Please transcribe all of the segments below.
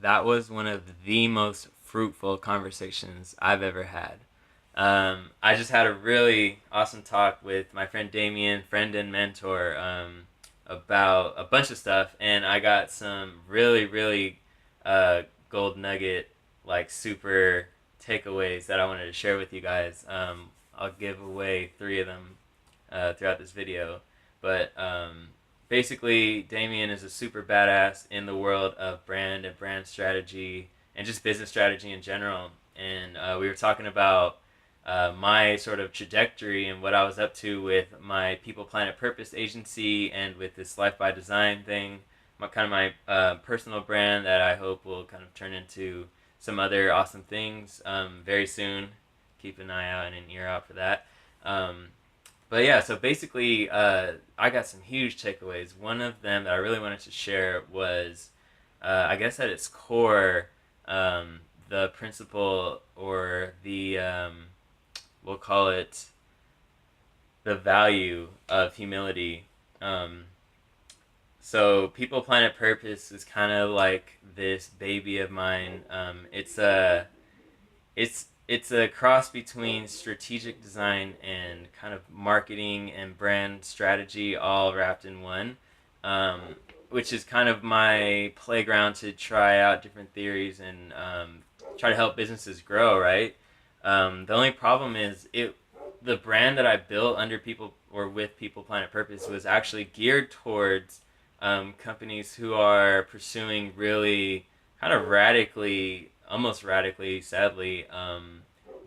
that was one of the most fruitful conversations I've ever had. I just had a really awesome talk with my friend Damien, friend and mentor, about a bunch of stuff, and I got some really, really gold nugget, like super takeaways that I wanted to share with you guys. I'll give away three of them throughout this video, but basically, Damien is a super badass in the world of brand and brand strategy and just business strategy in general. And we were talking about my sort of trajectory and what I was up to with my People Planet Purpose agency and with this Life by Design thing, my personal brand that I hope will kind of turn into some other awesome things very soon. Keep an eye out and an ear out for that. But yeah, so basically, I got some huge takeaways. One of them that I really wanted to share was, I guess at its core, the principle or we'll call it the value of humility. Um, so, People, Planet, Purpose is kind of like this baby of mine. It's a cross between strategic design and kind of marketing and brand strategy all wrapped in one, um, which is kind of my playground to try out different theories and try to help businesses grow. Right. The only problem is the brand that I built under People or with People Planet Purpose was actually geared towards companies who are pursuing really kind of radically, almost radically, sadly,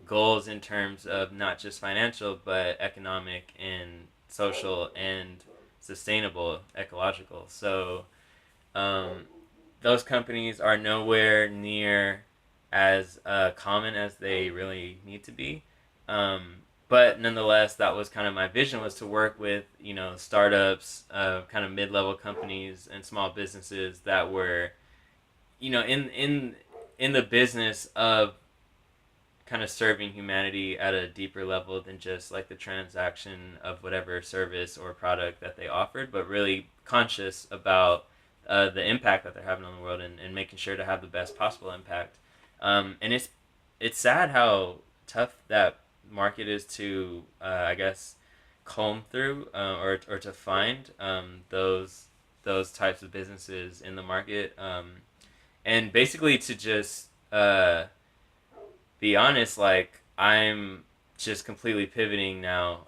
goals in terms of not just financial but economic and social and sustainable, ecological. So um, those companies are nowhere near as common as they really need to be. Um, but nonetheless, that was kind of my vision, was to work with startups, kind of mid-level companies and small businesses that were in the business of kind of serving humanity at a deeper level than just like the transaction of whatever service or product that they offered, but really conscious about the impact that they're having on the world, and making sure to have the best possible impact. And it's sad how tough that market is to, I guess, comb through, or to find those types of businesses in the market, and basically to just be honest, like I'm just completely pivoting now,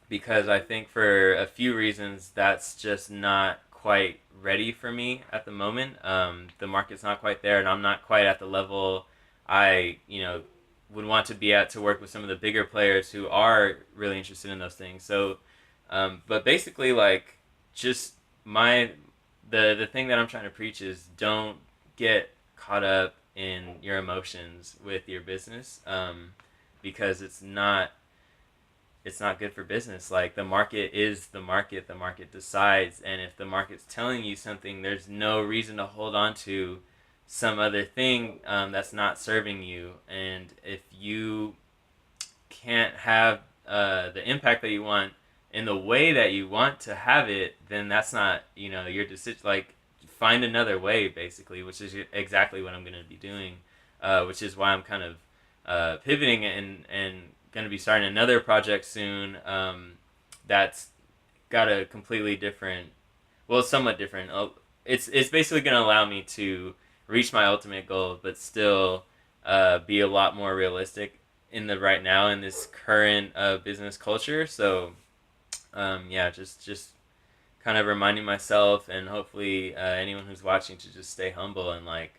because I think for a few reasons that's just not quite ready for me at the moment. The market's not quite there, and I'm not quite at the level I would want to be at to work with some of the bigger players who are really interested in those things. So, but basically, like, just my the thing that I'm trying to preach is don't get caught up in your emotions with your business, because it's not good for business. Like, the market is the market. The market decides, and if the market's telling you something, there's no reason to hold on to some other thing that's not serving you. And if you can't have the impact that you want in the way that you want to have it, then that's not your decision. Like, find another way, basically, which is exactly what I'm going to be doing, which is why I'm kind of pivoting and going to be starting another project soon, that's got a completely different, well, somewhat different. It's basically going to allow me to reach my ultimate goal, but still be a lot more realistic in the right now in this current business culture. So yeah, just kind of reminding myself, and hopefully anyone who's watching, to just stay humble and, like,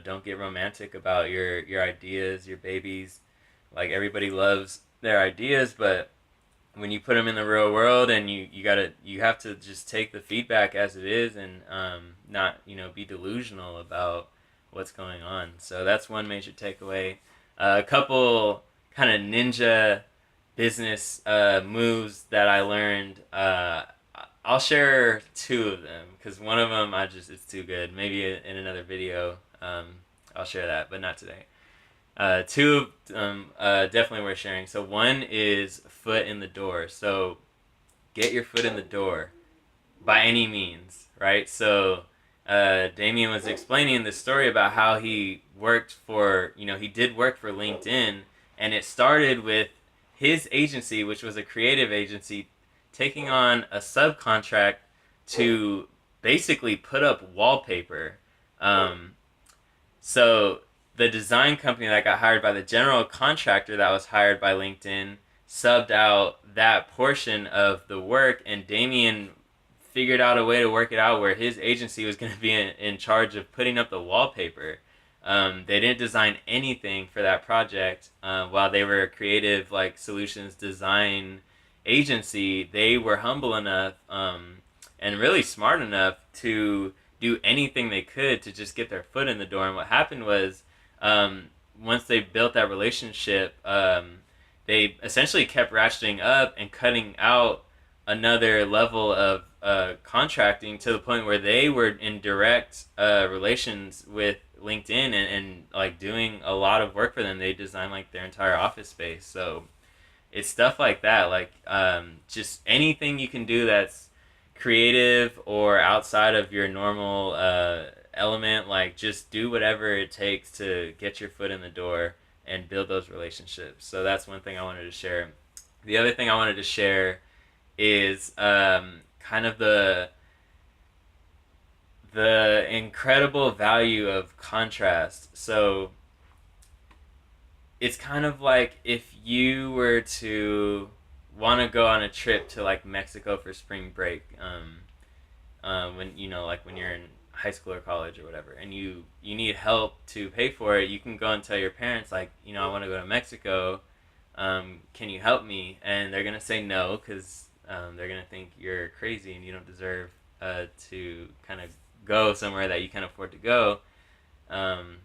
don't get romantic about your ideas, your babies. Like, everybody loves their ideas, but when you put them in the real world, and you have to just take the feedback as it is, and not be delusional about what's going on. So that's one major takeaway. A couple kind of ninja business moves that I learned. I'll share two of them because one of them it's too good. Maybe in another video, I'll share that, but not today. Two definitely worth sharing. So one is foot in the door. So get your foot in the door by any means, right? So Damien was explaining the story about how he worked for, he did work for LinkedIn, and it started with his agency, which was a creative agency, taking on a subcontract to basically put up wallpaper. Um, so the design company that got hired by the general contractor that was hired by LinkedIn subbed out that portion of the work, and Damien figured out a way to work it out where his agency was going to be in charge of putting up the wallpaper. They didn't design anything for that project. While they were a creative like solutions design agency, they were humble enough and really smart enough to do anything they could to just get their foot in the door. And what happened was, um, once they built that relationship, they essentially kept ratcheting up and cutting out another level of contracting to the point where they were in direct relations with LinkedIn and like doing a lot of work for them. They designed like their entire office space. So it's stuff like that, like just anything you can do that's creative or outside of your normal element. Like just do whatever it takes to get your foot in the door and build those relationships. So that's one thing I wanted to share. The other thing I wanted to share is kind of the incredible value of contrast. So it's kind of like if you were to want to go on a trip to like Mexico for spring break, when like when you're in high school or college or whatever, and you need help to pay for it, you can go and tell your parents like, I want to go to Mexico. Can you help me? And they're gonna say no because they're gonna think you're crazy and you don't deserve to kind of go somewhere that you can't afford to go. Um,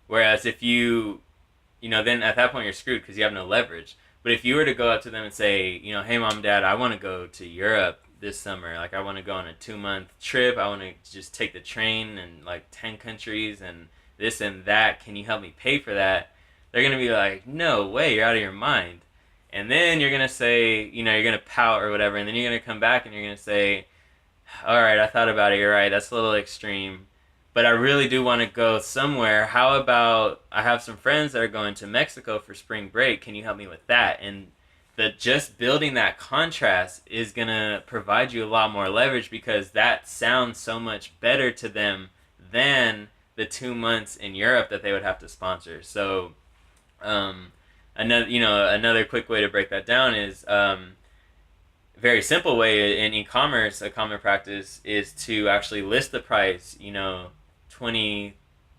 Whereas if then at that point you're screwed because you have no leverage. But if you were to go up to them and say, hey mom, dad, I want to go to Europe this summer. Like I want to go on a 2 month trip. I want to just take the train and like 10 countries and this and that. Can you help me pay for that? They're gonna be like, no way, you're out of your mind. And then you're gonna say, you're gonna pout or whatever, and then you're gonna come back and you're gonna say, all right, I thought about it. You're right. That's a little extreme, but I really do want to go somewhere. How about I have some friends that are going to Mexico for spring break? Can you help me with that? And just building that contrast is gonna provide you a lot more leverage because that sounds so much better to them than the 2 months in Europe that they would have to sponsor. So, another quick way to break that down is very simple way in e-commerce. A common practice is to actually list the price 20,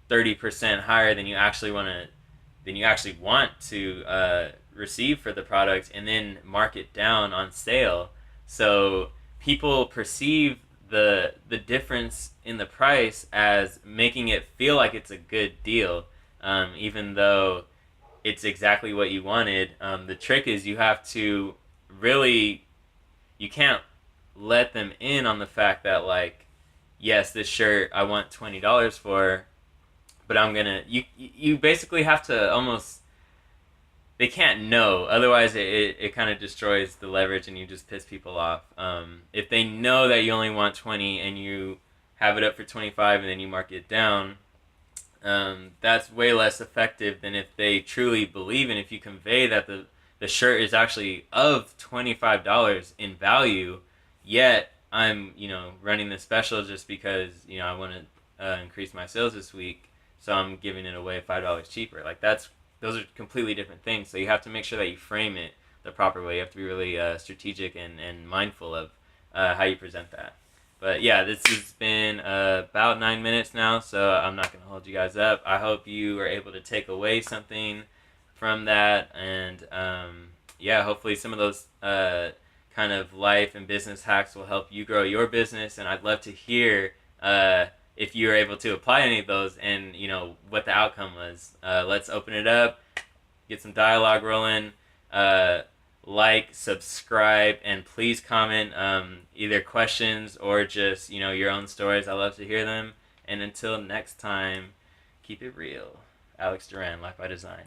30% higher than you actually want to receive for the product, and then mark it down on sale. So people perceive the difference in the price as making it feel like it's a good deal, even though it's exactly what you wanted. The trick is you have to really, you can't let them in on the fact that like, yes, this shirt I want $20 for, but you basically have to almost, they can't know, otherwise it kind of destroys the leverage and you just piss people off. If they know that you only want 20 and you have it up for 25 and then you mark it down, that's way less effective than if they truly believe, and if you convey that the shirt is actually of $25 in value, yet I'm running this special just because I want to increase my sales this week, so I'm giving it away $5 cheaper. Like those are completely different things. So you have to make sure that you frame it the proper way. You have to be really strategic and mindful of how you present that. But yeah, this has been about 9 minutes now, so I'm not going to hold you guys up. I hope you are able to take away something from that, and hopefully some of those kind of life and business hacks will help you grow your business. And I'd love to hear if you were able to apply any of those and what the outcome was. Let's open it up, get some dialogue rolling. Like, subscribe, and please comment either questions or just your own stories. I love to hear them. And until next time, keep it real. Alex Duran, Life by Design.